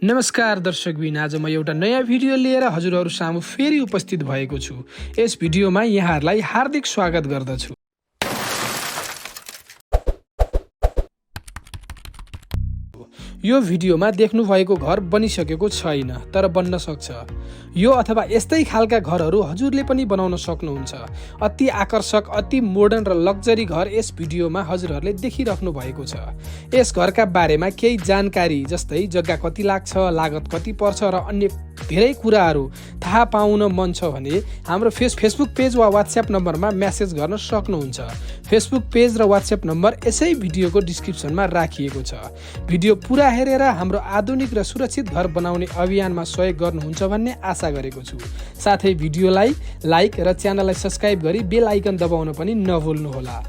नमस्कार दर्शकबिन, आज म एउटा नयाँ भिडियो लिएर हजुरहरू सामु फेरि उपस्थित भएको छु। यस भिडियोमा यहाँहरूलाई हार्दिक स्वागत गर्दछु। यो भिडियोमा देख्नु भएको घर बनिसकेको छैन, तर बन्न सक्छ। यो अथवा यस्तै खालका घरहरू हजुरले पनि बनाउन सक्नुहुन्छ। अति आकर्षक, अति मोडर्न र लग्जरी घर यस भिडियोमा हजुरहरूले देखिराख्नु भएको छ। यस घरका बारेमा केही जानकारी जस्तै जग्गा कति लाग्छ, लागत कति पर्छ र अन्य धेरै कुराहरू थाहा पाउन मन छ भने हाम्रो फेसबुक पेज वा व्हाट्सएप नम्बरमा मेसेज गर्न सक्नुहुन्छ। फेसबुक पेज र व्हाट्सएप नम्बर यसै भिडियोको डिस्क्रिप्सनमा राखिएको छ। भिडियो पुरा हेरेर हाम्रो आधुनिक र सुरक्षित घर बनाउने अभियानमा सहयोग गर्नुहुन्छ भन्ने आशा गरेको छु। साथै भिडियोलाई लाइक र च्यानललाई सब्स्क्राइब गरी बेल आइकन दबाउन पनि नभुल्नुहोला।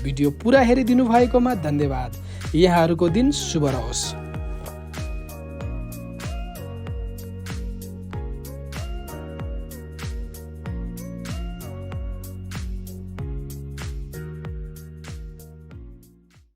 भिडियो पुरा हेरिदिनु भएकोमा धन्यवाद। यहाँहरूको दिन शुभ रहोस्।